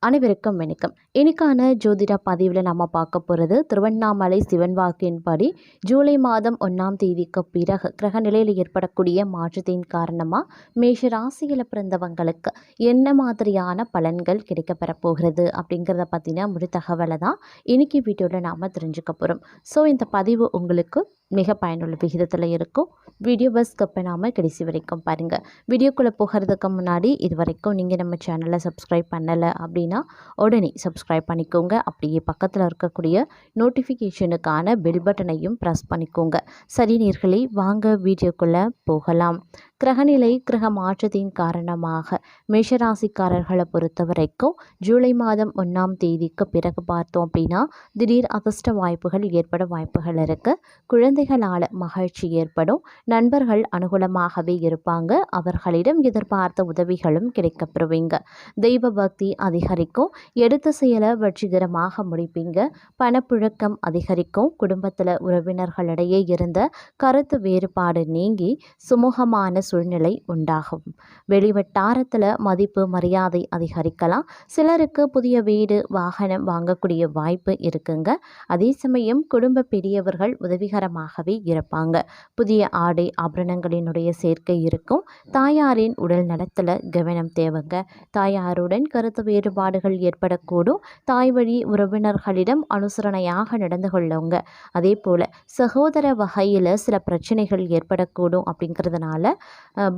அனைவருக்கும் வணக்கம். இன்னைக்கான ஜோதிட பதிவில் நம்ம பார்க்க போகிறது திருவண்ணாமலை சிவன் வாக்கின்படி ஜூலை மாதம் 1ஆம் தேதிக்கு பிறகு கிரக நிலையில் ஏற்படக்கூடிய மாற்றத்தின் காரணமாக மேஷ ராசியில் பிறந்தவங்களுக்கு என்ன மாதிரியான பலன்கள் கிடைக்கப்பெற போகிறது அப்படிங்கிறத பற்றின முழு தகவலை தான் இன்னைக்கு வீடியோவில் நாம் தெரிஞ்சுக்க போகிறோம். ஸோ இந்த பதிவு உங்களுக்கு மிக பயனுள்ள விகிதத்தில் இருக்கும். வீடியோ ஸ்கிப் பண்ணாமல் கடைசி வரைக்கும் பாருங்கள். வீடியோக்குள்ளே போகிறதுக்கு முன்னாடி இது வரைக்கும் நீங்கள் நம்ம சேனலை சப்ஸ்கிரைப் பண்ணலை அப்படின்னா உடனே சப்ஸ்கிரைப் பண்ணிக்கோங்க. அப்படியே பக்கத்தில் இருக்கக்கூடிய நோட்டிஃபிகேஷனுக்கான பெல் பட்டனையும் ப்ரெஸ் பண்ணிக்கோங்க. சரி நேயர்களே, வாங்க வீடியோக்குள்ளே போகலாம். கிரகநிலை கிரக மாற்றத்தின் காரணமாக மேஷராசிக்காரர்களை பொறுத்த வரைக்கும் ஜூலை மாதம் 1ஆம் தேதிக்கு பிறகு பார்த்தோம் அப்படின்னா திடீர் அதிர்ஷ்ட வாய்ப்புகள் ஏற்பட வாய்ப்புகள் இருக்குது. குழந்தைகளால் மகிழ்ச்சி ஏற்படும். நண்பர்கள் அனுகூலமாகவே இருப்பாங்க. அவர்களிடம் எதிர்பார்த்த உதவிகளும் கிடைக்கப்பெறுவீங்க. தெய்வ பக்தி அதிகரிக்கும். எடுத்த செயலை வெற்றிகரமாக முடிப்பீங்க. பணப்புழக்கம் அதிகரிக்கும். குடும்பத்தில் உறவினர்களிடையே இருந்த கருத்து வேறுபாடு நீங்கி சுமூகமான சூழ்நிலை உண்டாகும். வெளிவட்டாரத்தில் மதிப்பு மரியாதை அதிகரிக்கலாம். சிலருக்கு புதிய வீடு வாகனம் வாங்கக்கூடிய வாய்ப்பு இருக்குங்க. அதே சமயம் குடும்ப பெரியவர்கள் உதவிகரமாகவே இருப்பாங்க. புதிய ஆடை ஆபரணங்களினுடைய சேர்க்கை இருக்கும். தாயாரின் உடல் நலத்தில் கவனம் தேவைங்க. தாயாருடன் கருத்து வேறுபாடுகள் ஏற்படக்கூடும். தாய் வழி உறவினர்களிடம் அனுசரணையாக நடந்து கொள்ளுங்க. அதே போல் சகோதர வகையில் சில பிரச்சனைகள் ஏற்படக்கூடும். அப்படிங்கிறதுனால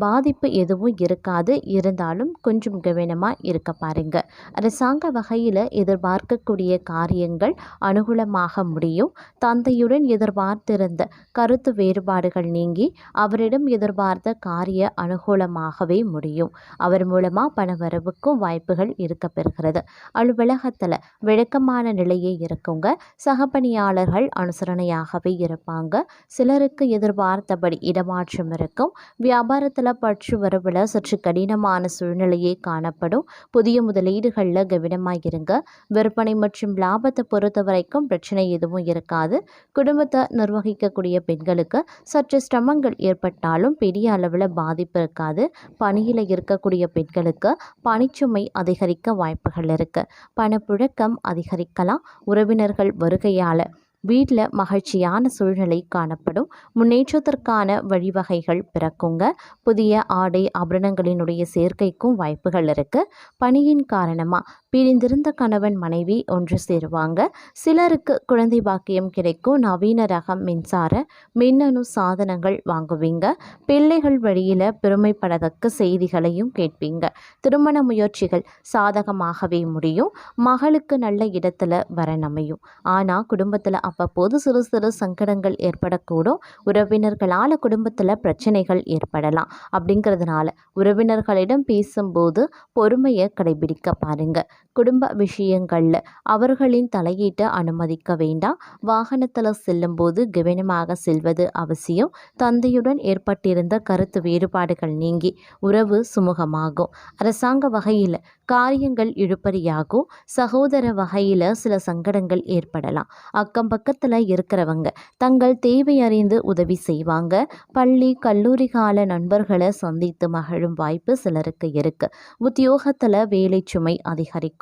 பாதிப்பு எதுவும் இருக்காது. இருந்தாலும் கொஞ்சம் கவனமாக இருக்க பாருங்க. அரசாங்க வகையில் எதிர்பார்க்கக்கூடிய காரியங்கள் அனுகூலமாக முடியும். தந்தையுடன் எதிர்பார்த்திருந்த கருத்து வேறுபாடுகள் நீங்கி அவரிடம் எதிர்பார்த்த காரிய அனுகூலமாகவே முடியும். அவர் மூலமாக பணவரவுக்கும் வாய்ப்புகள் இருக்க பெறுகிறது. அலுவலகத்தில் விளக்கமான நிலையே இருக்குங்க. சக பணியாளர்கள் அனுசரணையாகவே இருப்பாங்க. சிலருக்கு எதிர்பார்த்தபடி இடமாற்றம் இருக்கும். வியாபாரத்தில் பற்று வரவில் சற்று கடினமான சூழ்நிலையே காணப்படும். புதிய முதலீடுகளில் கவனமாக இருங்க. விற்பனை மற்றும் லாபத்தை பொறுத்த வரைக்கும் பிரச்சனை எதுவும் இருக்காது. குடும்பத்தை நிர்வகிக்கக்கூடிய பெண்களுக்கு சற்று சிரமங்கள் ஏற்பட்டாலும் பெரிய அளவில் பாதிப்பு இருக்காது. பணியில் இருக்கக்கூடிய பெண்களுக்கு பணிச்சுமை அதிகரிக்க வாய்ப்புகள் இருக்கு. பணப்புழக்கம் அதிகரிக்கலாம். உறவினர்கள் வருகையால் வீட்டில் மகிழ்ச்சியான சூழ்நிலை காணப்படும். முன்னேற்றத்திற்கான வழிவகைகள் பிறக்குங்க. புதிய ஆடை ஆபரணங்களினுடைய சேர்க்கைக்கும் வாய்ப்புகள் இருக்குது. பணியின் காரணமாக பிரிந்திருந்த கணவன் மனைவி ஒன்று சேருவாங்க. சிலருக்கு குழந்தை பாக்கியம் கிடைக்கும். நவீன ரகம் மின்சார மின்னணு சாதனங்கள் வாங்குவீங்க. பிள்ளைகள் வழியில் பெருமைப்படத்தக்க செய்திகளையும் கேட்பீங்க. திருமண முயற்சிகள் சாதகமாகவே முடியும். மகளுக்கு நல்ல இடத்துல வரன் அமையும். ஆனால் குடும்பத்தில் அப்போது சிறு சிறு சங்கடங்கள் ஏற்படக்கூடும். உறவினர்களால் குடும்பத்தில் பிரச்சனைகள் ஏற்படலாம். அப்படிங்கிறதுனால உறவினர்களிடம் பேசும்போது பொறுமையை கடைபிடிக்க பாருங்க. குடும்ப விஷயங்களில் அவர்களின் தலையீட்டை அனுமதிக்க வேண்டாம். வாகனத்தில் செல்லும்போது கவனமாக செல்வது அவசியம். தந்தையுடன் ஏற்பட்டிருந்த கருத்து வேறுபாடுகள் நீங்கி உறவு சுமூகமாகும். அரசாங்க வகையில் காரியங்கள் இழுபறியாகும். சகோதர வகையில் சில சங்கடங்கள் ஏற்படலாம். அக்கம் பக்கத்தில் இருக்கிறவங்க தங்கள் தேவை அறிந்து உதவி செய்வாங்க. பள்ளி கல்லூரி கால நண்பர்களை சந்தித்து மகிழும் வாய்ப்பு சிலருக்கு இருக்கு. உத்தியோகத்தில் வேலை சுமை அதிகரிக்கும்.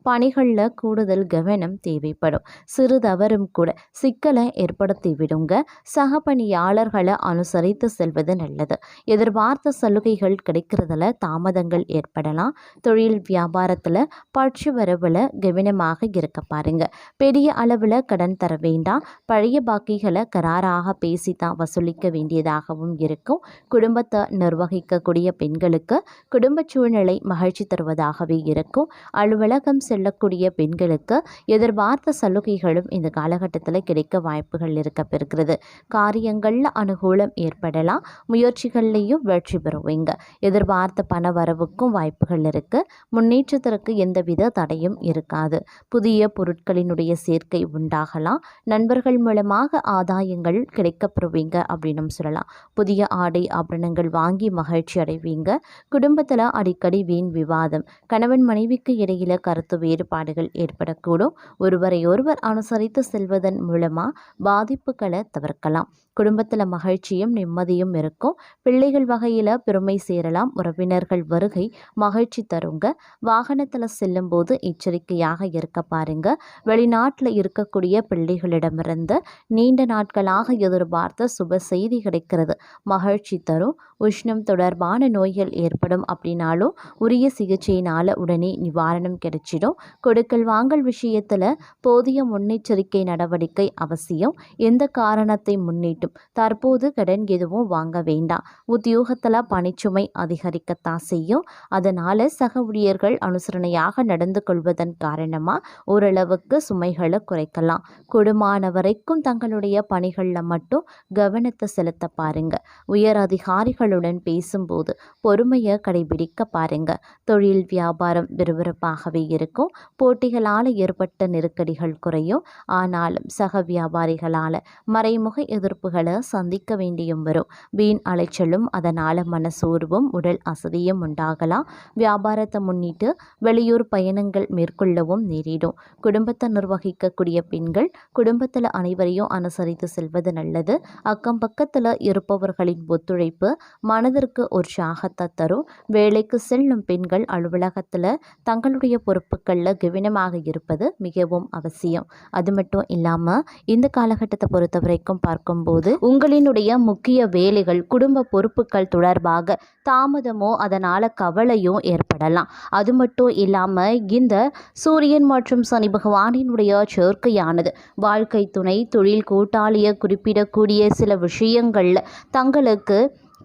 பணிகளில் கூடுதல் கவனம் தேவைப்படும். சிறு தவறும் கூட சிக்கலை ஏற்படுத்தி விடுங்க. சக பணியாளர்களை அனுசரித்து செல்வது நல்லது. எதிர்பார்த்த சலுகைகள் கிடைக்கிறதுல தாமதங்கள் ஏற்படலாம். தொழில் வியாபாரத்தில் பற்று வரவில் கவனமாக இருக்க பாருங்க. பெரிய அளவில் கடன் தர வேண்டாம். பழைய பாக்கிகளை கராராக பேசி தான் வசூலிக்க வேண்டியதாகவும் இருக்கும். குடும்பத்தை நிர்வகிக்கக்கூடிய பெண்களுக்கு குடும்ப சூழ்நிலை மகிழ்ச்சி தருவதாகவே இருக்கும். அலுவலகம் செல்லக்கூடிய பெண்களுக்கு எதிர்பார்த்த சலுகைகளும் இந்த காலகட்டத்தில் கிடைக்க வாய்ப்புகள் இருக்க பெறுகிறது. காரியங்களில் அனுகூலம் ஏற்படலாம். முயற்சிகள்லையும் வெற்றி பெறுவீங்க. எதிர்பார்த்த பண வரவுக்கும் வாய்ப்புகள் இருக்கு. முன்னேற்றத்திற்கு எந்தவித தடையும் இருக்காது. புதிய பொருட்களினுடைய சேர்க்கை உண்டாகலாம். நண்பர்கள் மூலமாக ஆதாயங்கள் கிடைக்கப்பெறுவீங்க அப்படின்னு சொல்லலாம். புதிய ஆடை ஆபரணங்கள் வாங்கி மகிழ்ச்சி அடைவீங்க. குடும்பத்தில் அடிக்கடி வீண் விவாதம், கணவன் மனைவிக்கு இடையில கருத்து வேறுபாடுகள் ஏற்படக்கூடும். ஒருவரை ஒருவர் அனுசரித்து செல்வதன் மூலமாக பாதிப்புகளை தவிர்க்கலாம். குடும்பத்தில் மகிழ்ச்சியும் நிம்மதியும் இருக்கும். பிள்ளைகள் வகையில் பெருமை சேரலாம். உறவினர்கள் வருகை மகிழ்ச்சி தருங்க. வாகனத்தில் செல்லும்போது எச்சரிக்கையாக இருக்க பாருங்க. வெளிநாட்டில் இருக்கக்கூடிய பிள்ளைகளிடமிருந்து நீண்ட நாட்களாக எதிர்பார்த்த சுப செய்தி கிடைக்கிறது, மகிழ்ச்சி தரும். உஷ்ணம் தொடர்பான நோய்கள் ஏற்படும் அப்படின்னாலும் உரிய சிகிச்சையினால் உடனே நிவாரணம் கிடைச்சிடும். கொடுக்கல் வாங்கல் விஷயத்தில் போதிய முன்னெச்சரிக்கை நடவடிக்கை அவசியம். எந்த காரணத்தை முன்னிட்டும் தற்போது கடன் எதுவும் வாங்க வேண்டாம். உத்தியோகத்தில் பணிச்சுமை அதிகரிக்கத்தான் செய்யும். அதனால் சக ஊழியர்கள் அனுசரணையாக நடந்து கொள்வதன் காரணமாக ஓரளவுக்கு சுமைகளை குறைக்கலாம். கூடுமான வரைக்கும் தங்களுடைய பணிகளில் மட்டும் கவனத்தை செலுத்த பாருங்க. உயர் அதிகாரிகளுடன் பேசும்போது பொறுமையை கடைபிடிக்க பாருங்க. தொழில் வியாபாரம் விறுவிறுப்பாகவே இருக்கும். போட்டிகளால் ஏற்பட்ட நெருக்கடிகள் குறையும். ஆனாலும் சக வியாபாரிகளால் மறைமுக எதிர்ப்புகளை சந்திக்க வேண்டியும் வரும். வீண் அலைச்சலும் அதனால் மனசோர்வும் உடல் அசதியும் உண்டாகலாம். வியாபாரத்தை முன்னிட்டு வெளியூர் பயணங்கள் மேற்கொள்ளவும் நேரிடும். குடும்பத்தை நிர்வகிக்கக்கூடிய பெண்கள் குடும்பத்தில் அனைவரையும் அனுசரித்து செல்வது நல்லது. அக்கம் பக்கத்தில் இருப்பவர்களின் ஒத்துழைப்பு மனதிற்கு உற்சாகத்தை தரும். வேலைக்கு செல்லும் பெண்கள் அலுவலகத்தில் தங்களுடைய பொறுப்புகளில் கவனமாக இருப்பது மிகவும் அவசியம். அது மட்டும் இல்லாமல் இந்த காலகட்டத்தை பொறுத்த வரைக்கும் பார்க்கும்போது உங்களினுடைய முக்கிய வேலைகள் குடும்ப பொறுப்புகள் தொடர்பாக தாமதமோ அதனால் கவலையும் ஏற்படலாம். அது மட்டும் இல்லாமல் இந்த சூரியன் மற்றும் சனி பகவானினுடைய சேர்க்கையானது வாழ்க்கை துணை தொழில் கூட்டாளியை குறிப்பிடக்கூடிய சில விஷயங்களில் தங்களுக்கு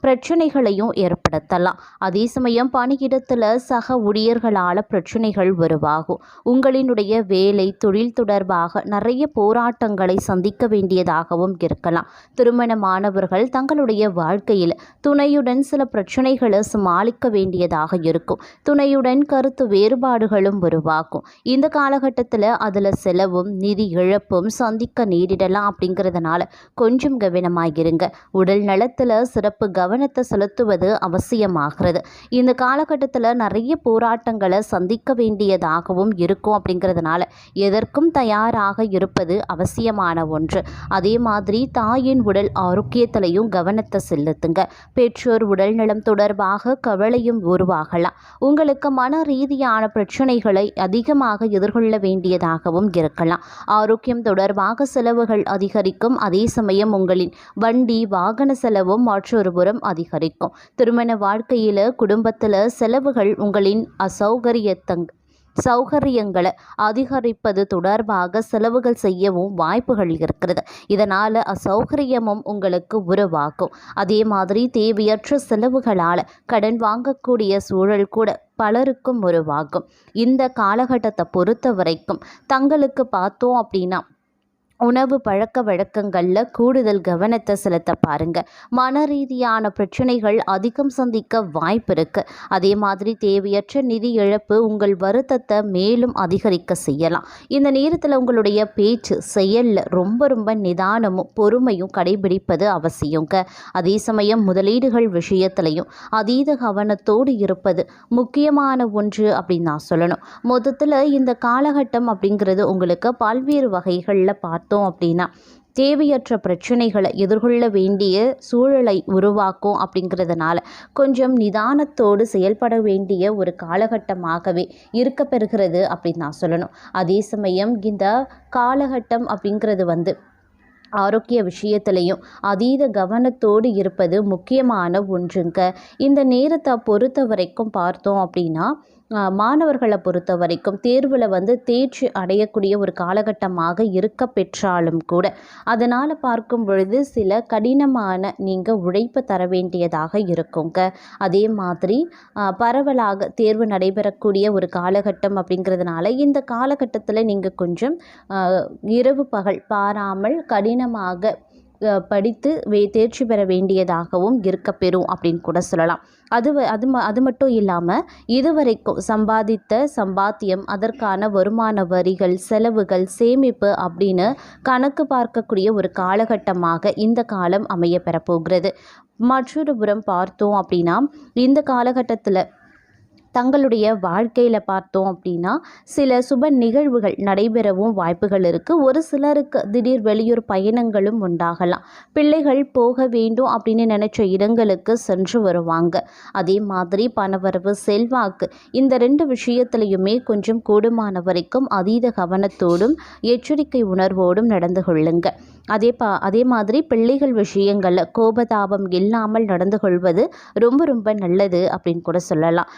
பிரச்சனைகளையும் ஏற்படுத்தலாம். அதே சமயம் பணியிடத்தில் சக ஊழியர்களால் பிரச்சனைகள் உருவாகும். உங்களினுடைய வேலை தொழில் தொடர்பாக நிறைய போராட்டங்களை சந்திக்க வேண்டியதாகவும் இருக்கலாம். திருமணமானவர்கள் தங்களுடைய வாழ்க்கையில் துணையுடன் சில பிரச்சனைகளை சமாளிக்க வேண்டியதாக இருக்கும். துணையுடன் கருத்து வேறுபாடுகளும் உருவாகும். இந்த காலகட்டத்தில் அதில் செலவும் நிதி இழப்பும் சந்திக்க நேரிடலாம். அப்படிங்கிறதுனால கொஞ்சம் கவனமாகிருங்க. உடல் நலத்தில் சிறப்பு கவனத்தை செலுத்துவது அவசியமாகிறது. இந்த காலகட்டத்தில் நிறைய போராட்டங்களை சந்திக்க வேண்டியதாகவும் இருக்கும். அப்படிங்கிறதுனால எதற்கும் தயாராக இருப்பது அவசியமான ஒன்று. அதே மாதிரி தாயின் உடல் ஆரோக்கியத்திலையும் கவனத்தை செலுத்துங்க. பெற்றோர் உடல் நலம் தொடர்பாக கவலையும் உருவாகலாம். உங்களுக்கு மன ரீதியான பிரச்சனைகளை அதிகமாக எதிர்கொள்ள வேண்டியதாகவும் இருக்கலாம். ஆரோக்கியம் தொடர்பாக செலவுகள் அதிகரிக்கும். அதே சமயம் உங்களின் வண்டி வாகன செலவும் மற்றொரு புறம் அதிகரிக்கும். திருமண வாழ்க்கையில் குடும்பத்தில் செலவுகள் உங்களின் சௌகரியங்களை அதிகரிப்பது தொடர்பாக செலவுகள் செய்யவும் வாய்ப்புகள் இருக்கிறது. இதனால் அசௌகரியமும் உங்களுக்கு உருவாகும். அதே மாதிரி தேவையற்ற செலவுகளால் கடன் வாங்கக்கூடிய சூழல் கூட பலருக்கும் உருவாகும். இந்த காலகட்டத்தை பொறுத்த வரைக்கும் தங்களுக்கு பார்த்தோம் அப்படின்னா உணவு பழக்க வழக்கங்களில் கூடுதல் கவனத்தை செலுத்த பாருங்க. மன ரீதியான பிரச்சனைகள் அதிகம் சந்திக்க வாய்ப்பு இருக்கு. அதே மாதிரி தேவையற்ற நிதி இழப்பு உங்கள் வருத்தத்தை மேலும் அதிகரிக்க செய்யலாம். இந்த நேரத்தில் உங்களுடைய பேச்சு செயலில் ரொம்ப நிதானமும் பொறுமையும் கடைபிடிப்பது அவசியங்க. அதே சமயம் முதலீடுகள் விஷயத்திலையும் அதீத கவனத்தோடு இருப்பது முக்கியமான ஒன்று அப்படின்னு நான் சொல்லணும். மொத்தத்தில் இந்த காலகட்டம் அப்படிங்கிறது உங்களுக்கு பல்வேறு வகைகளில் பார்த்தோம் அப்படின்னா தேவையற்ற பிரச்சனைகளை எதிர்கொள்ள வேண்டிய சூழலை உருவாக்கும். அப்படிங்கிறதுனால கொஞ்சம் நிதானத்தோடு செயல்பட வேண்டிய ஒரு காலகட்டமாகவே இருக்க பெறுகிறது அப்படின்னு நான் சொல்லணும். அதே சமயம் இந்த காலகட்டம் அப்படிங்கிறது ஆரோக்கிய விஷயத்திலையும் அதீத கவனத்தோடு இருப்பது முக்கியமான ஒன்றுங்க. இந்த நேரத்தை பொறுத்த வரைக்கும் பார்த்தோம் அப்படின்னா மாணவர்களை பொறுத்த வரைக்கும் தேர்வில் தேர்ச்சி அடையக்கூடிய ஒரு காலகட்டமாக இருக்க பெற்றாலும் கூட அதனால் பார்க்கும் பொழுது சில கடினமான நீங்கள் உழைப்பு தர வேண்டியதாக இருக்குங்க. அதே மாதிரி பரவலாக தேர்வு நடைபெறக்கூடிய ஒரு காலகட்டம் அப்படிங்கிறதுனால இந்த காலகட்டத்தில் நீங்கள் கொஞ்சம் இரவு பகல் பாராமல் கடினமாக படித்து தேர்ச்சி பெற வேண்டியதாகவும் இருக்க பெறும் அப்படின்னு கூட சொல்லலாம். அது மட்டும் இல்லாமல் இதுவரைக்கும் சம்பாதித்த சம்பாத்தியம் அதற்கான வருமான வரிகள் செலவுகள் சேமிப்பு அப்படின்னு கணக்கு பார்க்கக்கூடிய ஒரு காலகட்டமாக இந்த காலம் அமைய பெறப்போகிறது. மற்றொரு புறம் பார்த்தோம் அப்படின்னா இந்த காலகட்டத்தில் தங்களுடைய வாழ்க்கையில் பார்த்தோம் அப்படின்னா சில சுப நிகழ்வுகள் நடைபெறவும் வாய்ப்புகள் இருக்குது. ஒரு சிலருக்கு திடீர் வெளியூர் பயணங்களும் உண்டாகலாம். பிள்ளைகள் போக வேண்டும் அப்படின்னு நினச்ச இடங்களுக்கு சென்று வருவாங்க. அதே மாதிரி பணவரவு, செல்வாக்கு, இந்த 2 விஷயத்துலையுமே கொஞ்சம் கூடுமான வரைக்கும் அதீத கவனத்தோடும் எச்சரிக்கை உணர்வோடும் நடந்து கொள்ளுங்க. அதே மாதிரி பிள்ளைகள் விஷயங்களில் கோபதாபம் இல்லாமல் நடந்து கொள்வது ரொம்ப ரொம்ப நல்லது அப்படின்னு கூட சொல்லலாம்.